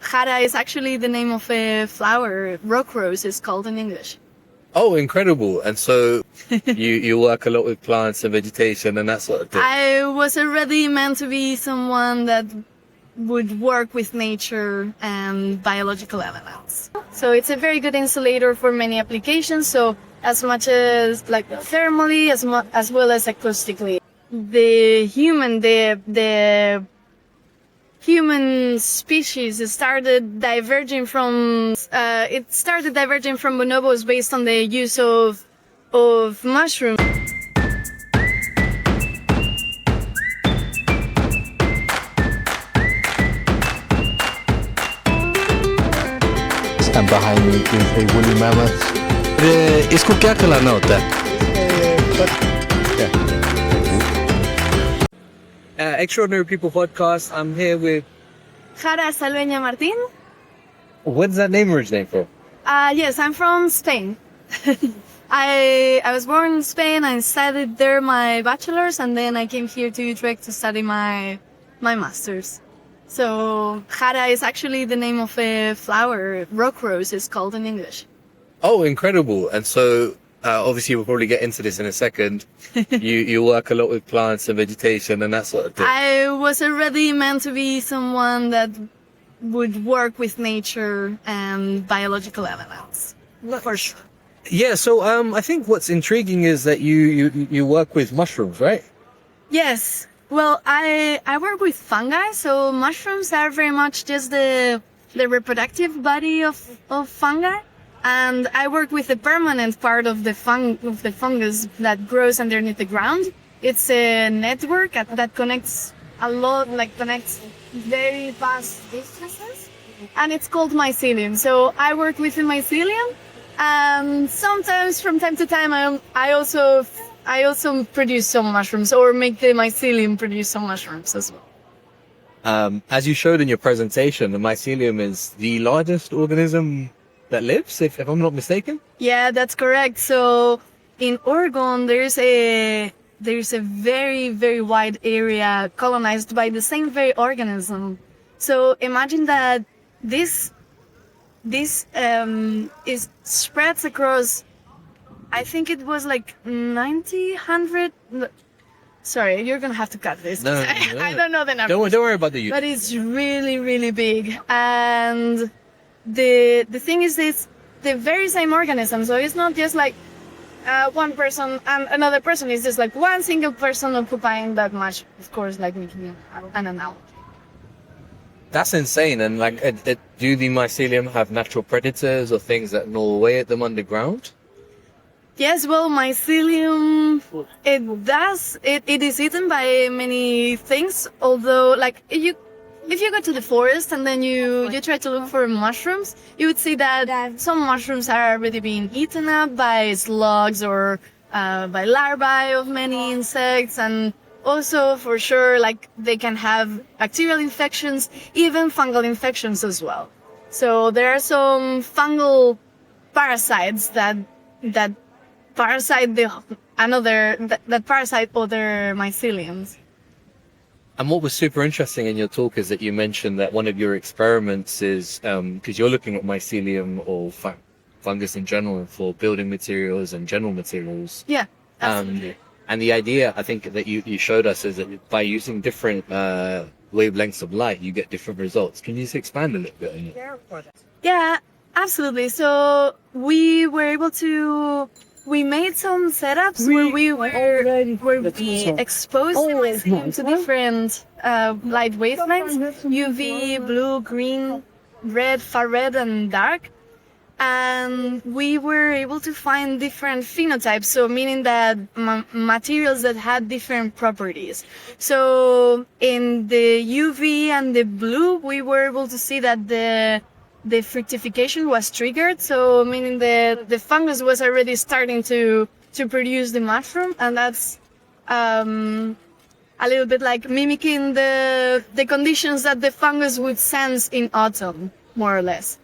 Jara is actually the name of a flower. Rock rose is called in English. Oh, incredible. And so you work a lot with plants and vegetation and that sort of thing. I was already meant to be someone that would work with nature and biological elements. So it's a very good insulator for many applications. So as much as like thermally as well as acoustically. The human species started diverging from bonobos based on the use of mushrooms. And behind me is a woolly mammoth. Isco che la nota? Extraordinary People podcast. I'm here with... Jara Salveña Martín. Where does that name originate from? Yes, I'm from Spain. I was born in Spain. I studied there my bachelor's, and then I came here to Utrecht to study my master's. So Jara is actually the name of a flower. Rock rose is called in English. Oh, incredible. And so obviously we'll probably get into this in a second. You work a lot with plants and vegetation and that sort of thing. I was already meant to be someone that would work with nature and biological elements. For sure. Yeah, so I think what's intriguing is that you work with mushrooms, right? Yes. Well, I work with fungi, so mushrooms are very much just the reproductive body of fungi. And I work with the permanent part of the fungus that grows underneath the ground. It's a network that connects very vast distances, and it's called mycelium. So I work with the mycelium, and sometimes from time to time I also produce some mushrooms, or make the mycelium produce some mushrooms as well. As you showed in your presentation, the mycelium is the largest organism that lives, if I'm not mistaken? Yeah, that's correct. So in Oregon, there's a very, very wide area colonized by the same very organism. So imagine that this is spreads across, I think it was like 100. Sorry, you're gonna have to cut this. No. I don't know the number. Don't worry about the unit. But it's really, really big. And the thing is, it's the very same organism. So it's not just like one person and another person. It's just like one single person occupying that much. Of course, like making an analogy. That's insane. And do the mycelium have natural predators or things that gnaw away at them underground? Yes, well, mycelium, it does. It is eaten by many things. Although, like, if you go to the forest and then you try to look for mushrooms, you would see that some mushrooms are already being eaten up by slugs or by larvae of many insects, and also for sure, like, they can have bacterial infections, even fungal infections as well. So there are some fungal parasites that parasite other myceliums. And what was super interesting in your talk is that you mentioned that one of your experiments is, because you're looking at mycelium or fungus in general for building materials and general materials. Yeah, absolutely. And the idea, I think, that you showed us is that by using different wavelengths of light, you get different results. Can you just expand a little bit on it? Yeah, absolutely. So we were able to... We made some setups where we exposed the mycelium to different light wavelengths: UV, blue, green, red, far red, and dark. And we were able to find different phenotypes, so meaning that materials that had different properties. So in the UV and the blue, we were able to see that the fructification was triggered, so meaning the fungus was already starting to produce the mushroom, and that's a little bit like mimicking the conditions that the fungus would sense in autumn, more or less.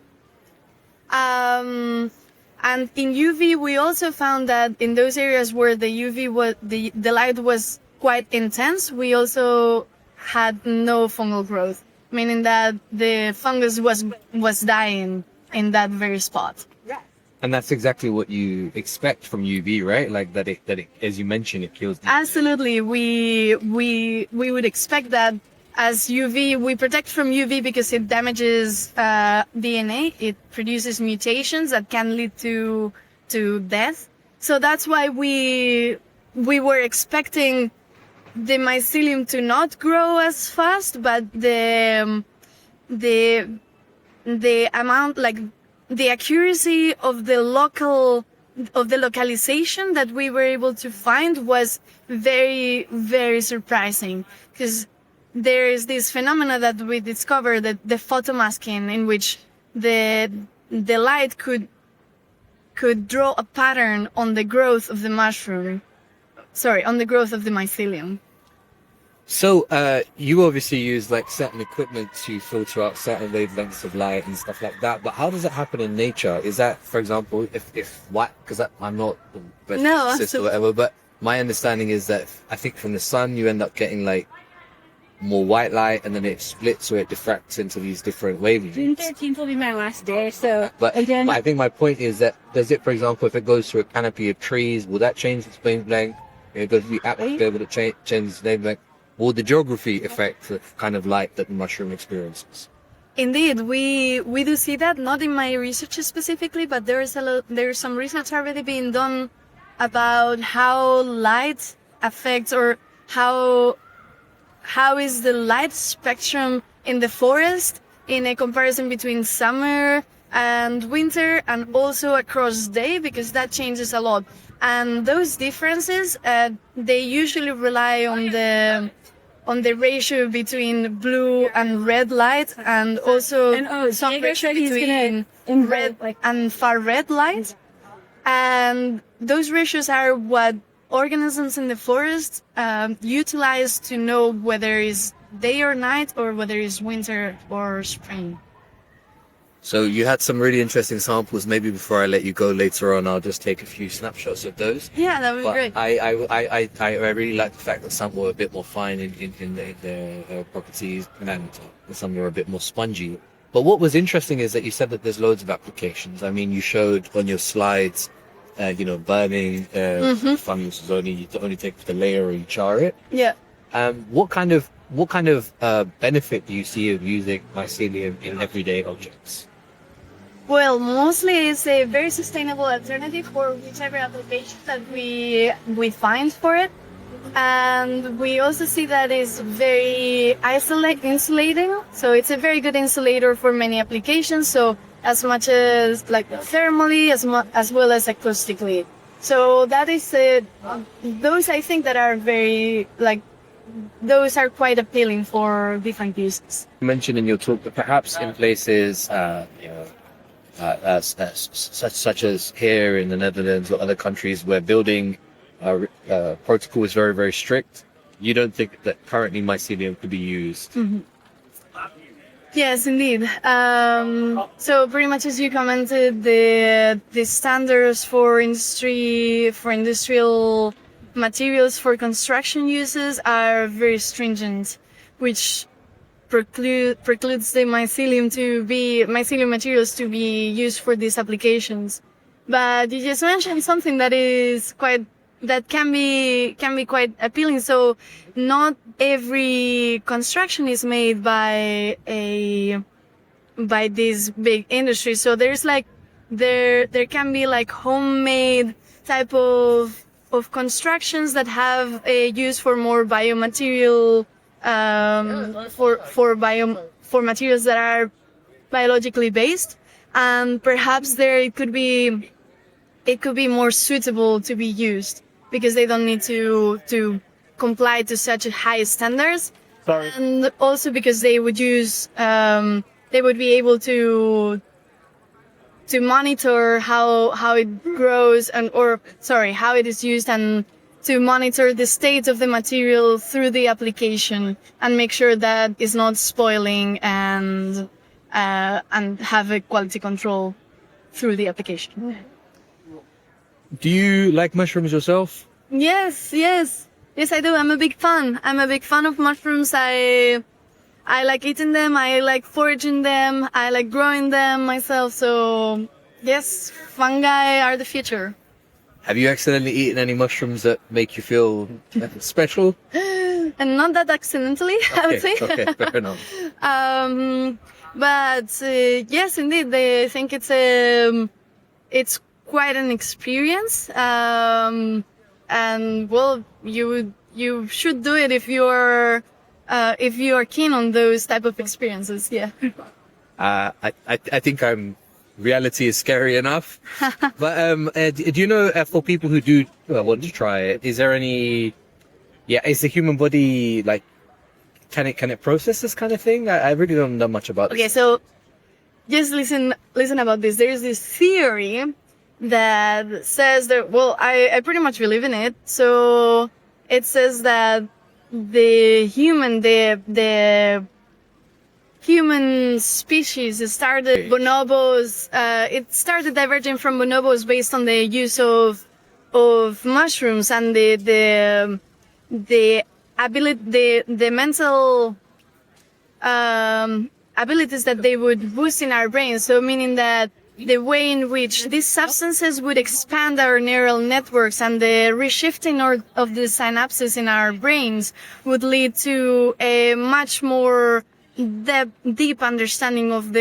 And in UV, we also found that in those areas where the UV was the light was quite intense, we also had no fungal growth. meaning that the fungus was dying in that very spot. And that's exactly what you expect from UV, right? Like that it, as you mentioned, it kills. Absolutely, we would expect that. As UV, we protect from UV because it damages DNA. It produces mutations that can lead to death. So that's why we were expecting the mycelium to not grow as fast, but the amount, like the accuracy of the localization that we were able to find was very, very surprising, because there is this phenomena that we discovered, that the photomasking, in which the light could draw a pattern on the growth of the mushroom. Sorry, on the growth of the mycelium. So you obviously use like certain equipment to filter out certain wavelengths of light and stuff like that. But how does it happen in nature? Is that, for example, if what? Because I'm not the best physicist or whatever, but my understanding is that I think from the sun you end up getting like more white light, and then it splits or it diffracts into these different wavelengths. June 13th will be my last day, so... But I think my point is that, does it, for example, if it goes through a canopy of trees, will that change its wavelength? If it goes through the atmosphere, will it change its wavelength? Will the geography affect the kind of light that the mushroom experiences? Indeed, we do see that, not in my research specifically, but there's some research already being done about how light affects, or how is the light spectrum in the forest in a comparison between summer and winter, and also across day, because that changes a lot. And those differences, they usually rely on the ratio between blue and red light, and also some ratio between red and far red light. And those ratios are what organisms in the forest utilize to know whether it's day or night, or whether it's winter or spring. So you had some really interesting samples. Maybe before I let you go later on, I'll just take a few snapshots of those. Yeah, that would be great. I really like the fact that some were a bit more fine in their properties, and some were a bit more spongy. But what was interesting is that you said that there's loads of applications. I mean, you showed on your slides, burning fungus is you only take the layer or you char it. Yeah. What kind of benefit do you see of using mycelium in everyday objects? Well, mostly it's a very sustainable alternative for whichever application that we find for it. And we also see that it's very insulating. So it's a very good insulator for many applications. So as much as like thermally, as well as acoustically. So that is those I think that are very those are quite appealing for different uses. You mentioned in your talk that perhaps in places such as here in the Netherlands or other countries where building protocol is very, very strict, you don't think that currently mycelium could be used? Mm-hmm. Yes, indeed. So pretty much as you commented, the standards for industrial materials for construction uses are very stringent, which precludes the mycelium materials to be used for these applications. But you just mentioned something that can be quite appealing. So not every construction is made by this big industry. So there's there can be homemade type of constructions that have a use for more biomaterial, for materials that are biologically based, and perhaps it could be more suitable to be used because they don't need to comply to such high standards. Sorry. And also because they would be able to monitor how it grows how it is used, and to monitor the state of the material through the application and make sure that it's not spoiling, and have a quality control through the application. Do you like mushrooms yourself? Yes, I do. I'm a big fan of mushrooms. I like eating them. I like foraging them. I like growing them myself. So yes, fungi are the future. Have you accidentally eaten any mushrooms that make you feel special? And not that accidentally, I would say. Okay, fair enough. But yes, indeed, I think it's quite an experience. And well, you should do it if you're keen on those type of experiences. Yeah. I think reality is scary enough. But do you know, for people who do want to try it, is there any? Yeah, is the human body like? Can it process this kind of thing? I really don't know much about this. Okay, so just listen about this. There's this theory that says that, well, I pretty much believe in it. So it says that the human species started bonobos. It started diverging from bonobos based on the use of mushrooms and the ability, the mental abilities that they would boost in our brains. So meaning that the way in which these substances would expand our neural networks and the reshifting of the synapses in our brains would lead to a much more deep understanding of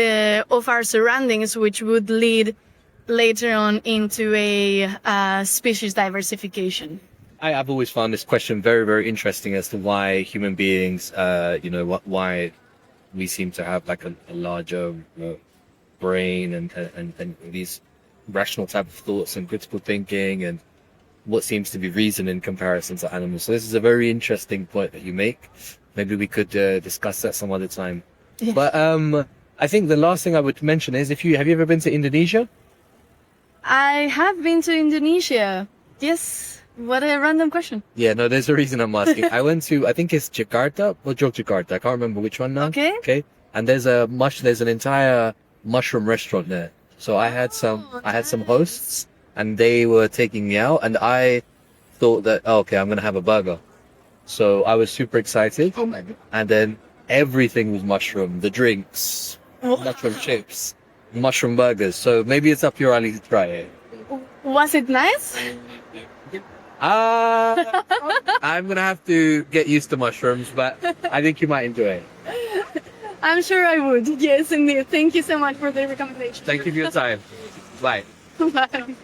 our surroundings, which would lead later on into a species diversification. I've always found this question very, very interesting as to why human beings, why we seem to have like a larger brain and these rational type of thoughts and critical thinking and what seems to be reason in comparison to animals. So this is a very interesting point that you make. Maybe we could discuss that some other time. Yeah. But I think the last thing I would mention is have you ever been to Indonesia? I have been to Indonesia. Yes. What a random question. Yeah, no, there's a reason I'm asking. I went to, I think it's Jakarta or Yogyakarta. I can't remember which one now. Okay. Okay. And there's an entire mushroom restaurant there. So I had some hosts and they were taking me out and I thought that, okay, I'm going to have a burger. So I was super excited. Oh my God. And then everything was mushroom, the drinks, mushroom chips, mushroom burgers. So maybe it's up your alley to try it. Was it nice? I'm gonna have to get used to mushrooms, but I think you might enjoy it. I'm sure I would. Yes, indeed. Thank you so much for the recommendation. Thank you for your time. Bye. Bye.